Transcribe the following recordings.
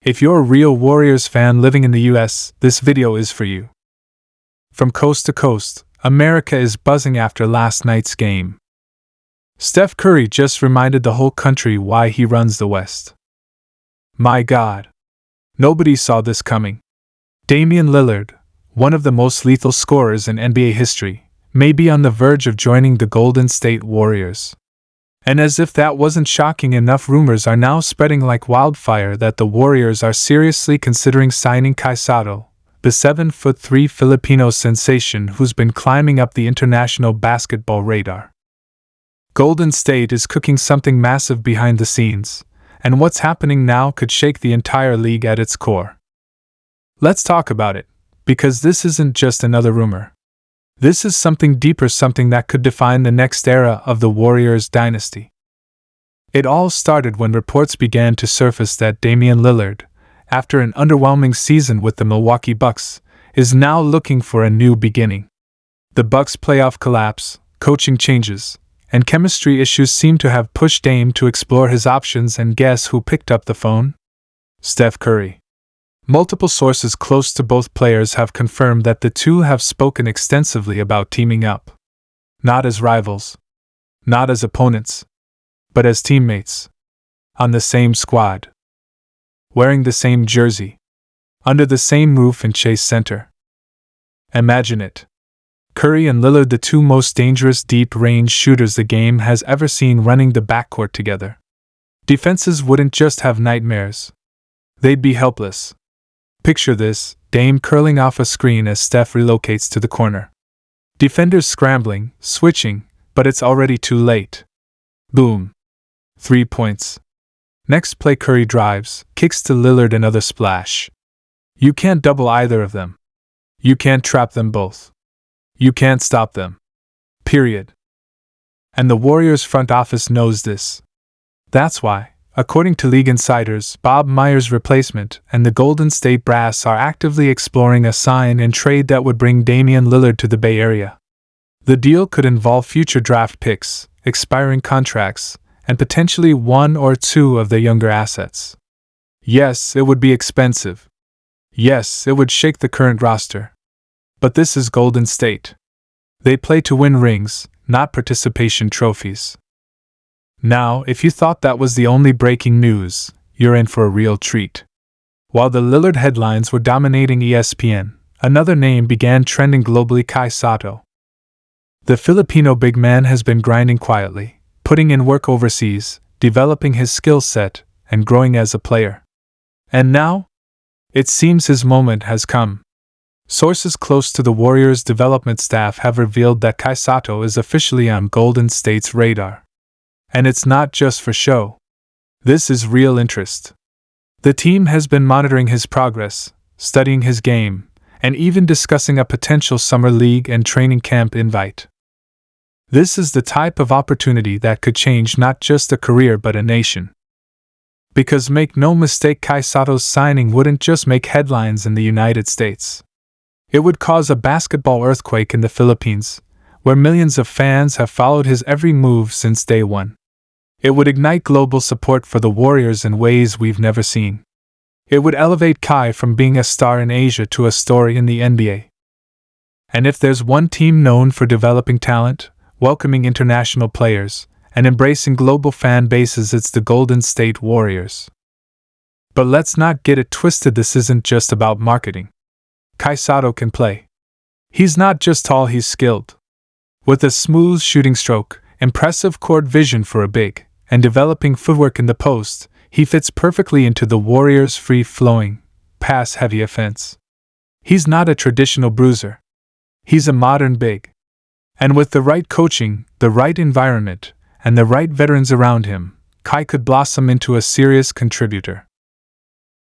If you're a real Warriors fan living in the US, this video is for you. From coast to coast, America is buzzing after last night's game. Steph Curry just reminded the whole country why he runs the West. My God. Nobody saw this coming. Damian Lillard, one of the most lethal scorers in NBA history, may be on the verge of joining the Golden State Warriors. And as if that wasn't shocking enough, rumors are now spreading like wildfire that the Warriors are seriously considering signing Kai Sotto, the 7'3" Filipino sensation who's been climbing up the international basketball radar. Golden State is cooking something massive behind the scenes, and what's happening now could shake the entire league at its core. Let's talk about it, because this isn't just another rumor. This is something deeper, something that could define the next era of the Warriors dynasty. It all started when reports began to surface that Damian Lillard, after an underwhelming season with the Milwaukee Bucks, is now looking for a new beginning. The Bucks' playoff collapse, coaching changes, and chemistry issues seem to have pushed Dame to explore his options, and guess who picked up the phone? Steph Curry. Multiple sources close to both players have confirmed that the two have spoken extensively about teaming up. Not as rivals, not as opponents, but as teammates. On the same squad. Wearing the same jersey. Under the same roof in Chase Center. Imagine it. Curry and Lillard, the two most dangerous deep-range shooters the game has ever seen, running the backcourt together. Defenses wouldn't just have nightmares. They'd be helpless. Picture this: Dame curling off a screen as Steph relocates to the corner. Defenders scrambling, switching, but it's already too late. Boom. 3 points. Next play, Curry drives, kicks to Lillard, another splash. You can't double either of them. You can't trap them both. You can't stop them. Period. And the Warriors front office knows this. That's why, according to league insiders, Bob Myers' replacement and the Golden State brass are actively exploring a sign and trade that would bring Damian Lillard to the Bay Area. The deal could involve future draft picks, expiring contracts, and potentially one or two of their younger assets. Yes, it would be expensive. Yes, it would shake the current roster. But this is Golden State. They play to win rings, not participation trophies. Now, if you thought that was the only breaking news, you're in for a real treat. While the Lillard headlines were dominating ESPN, another name began trending globally: Kai Sotto. The Filipino big man has been grinding quietly, putting in work overseas, developing his skill set, and growing as a player. And now? It seems his moment has come. Sources close to the Warriors' development staff have revealed that Kai Sotto is officially on Golden State's radar. And it's not just for show. This is real interest. The team has been monitoring his progress, studying his game, and even discussing a potential summer league and training camp invite. This is the type of opportunity that could change not just a career but a nation. Because make no mistake, Kai Sotto's signing wouldn't just make headlines in the United States. It would cause a basketball earthquake in the Philippines, where millions of fans have followed his every move since day one. It would ignite global support for the Warriors in ways we've never seen. It would elevate Kai from being a star in Asia to a story in the NBA. And if there's one team known for developing talent, welcoming international players, and embracing global fan bases, it's the Golden State Warriors. But let's not get it twisted, this isn't just about marketing. Kai Sotto can play. He's not just tall, he's skilled. With a smooth shooting stroke, impressive court vision for a big, and developing footwork in the post, he fits perfectly into the Warriors' free-flowing, pass-heavy offense. He's not a traditional bruiser. He's a modern big. And with the right coaching, the right environment, and the right veterans around him, Kai could blossom into a serious contributor.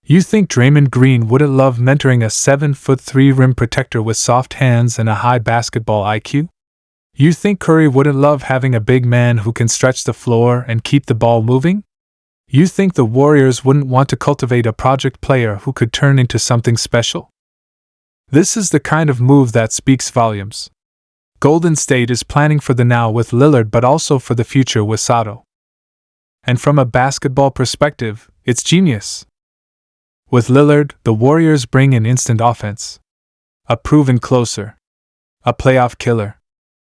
You think Draymond Green wouldn't love mentoring a 7'3" rim protector with soft hands and a high basketball IQ? You think Curry wouldn't love having a big man who can stretch the floor and keep the ball moving? You think the Warriors wouldn't want to cultivate a project player who could turn into something special? This is the kind of move that speaks volumes. Golden State is planning for the now with Lillard, but also for the future with Sotto. And from a basketball perspective, it's genius. With Lillard, the Warriors bring in instant offense. A proven closer. A playoff killer.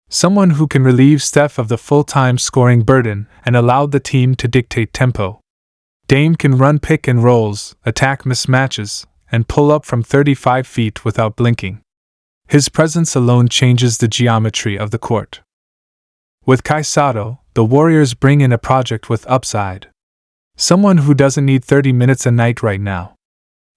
Someone who can relieve Steph of the full-time scoring burden and allow the team to dictate tempo. Dame can run pick and rolls, attack mismatches, and pull up from 35 feet without blinking. His presence alone changes the geometry of the court. With Kai Sotto, the Warriors bring in a project with upside. Someone who doesn't need 30 minutes a night right now.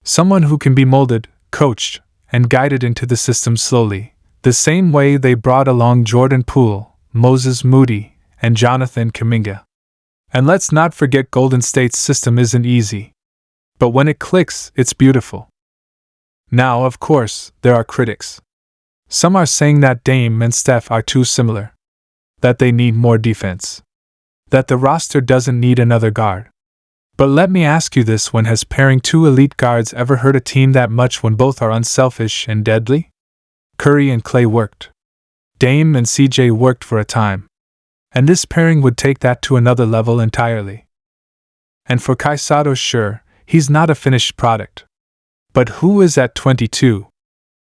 Someone who can be molded, coached, and guided into the system slowly, the same way they brought along Jordan Poole, Moses Moody, and Jonathan Kuminga. And let's not forget Golden State's system isn't easy. But when it clicks, it's beautiful. Now, of course, there are critics. Some are saying that Dame and Steph are too similar. That they need more defense. That the roster doesn't need another guard. But let me ask you this: when has pairing two elite guards ever hurt a team that much when both are unselfish and deadly? Curry and Klay worked. Dame and CJ worked for a time. And this pairing would take that to another level entirely. And for Kai Sotto, sure, he's not a finished product. But who is at 22?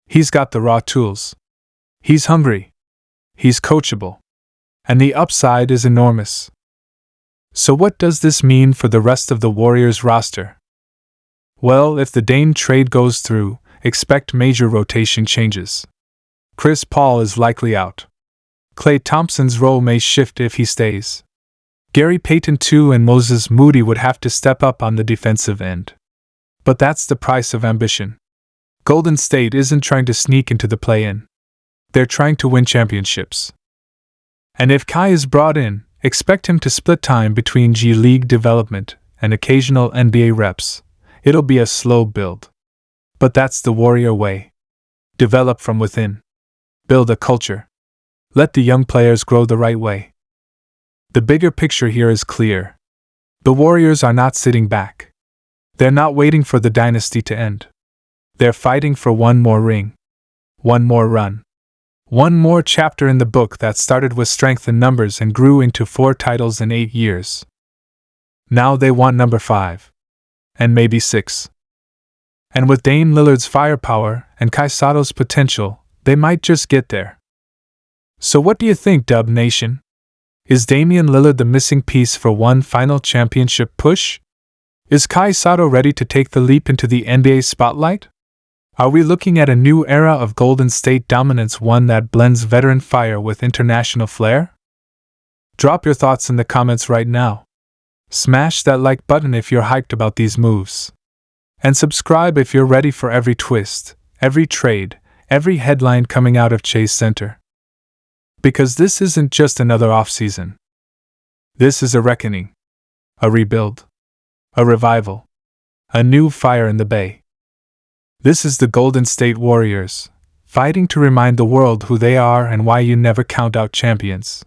He's got the raw tools. He's hungry. He's coachable. And the upside is enormous. So what does this mean for the rest of the Warriors roster? Well, if the Dame trade goes through, expect major rotation changes. Chris Paul is likely out. Klay Thompson's role may shift if he stays. Gary Payton II and Moses Moody would have to step up on the defensive end. But that's the price of ambition. Golden State isn't trying to sneak into the play-in. They're trying to win championships. And if Kai is brought in, expect him to split time between G League development and occasional NBA reps. It'll be a slow build. But that's the Warrior way. Develop from within. Build a culture. Let the young players grow the right way. The bigger picture here is clear. The Warriors are not sitting back. They're not waiting for the dynasty to end. They're fighting for one more ring. One more run. One more chapter in the book that started with strength in numbers and grew into 4 titles in 8 years. Now they want number 5. And maybe 6. And with Dame Lillard's firepower and Kai Sotto's potential, they might just get there. So what do you think, Dub Nation? Is Damian Lillard the missing piece for one final championship push? Is Kai Sotto ready to take the leap into the NBA spotlight? Are we looking at a new era of Golden State dominance, one that blends veteran fire with international flair? Drop your thoughts in the comments right now. Smash that like button if you're hyped about these moves. And subscribe if you're ready for every twist, every trade, every headline coming out of Chase Center. Because this isn't just another offseason. This is a reckoning. A rebuild. A revival. A new fire in the Bay. This is the Golden State Warriors, fighting to remind the world who they are and why you never count out champions.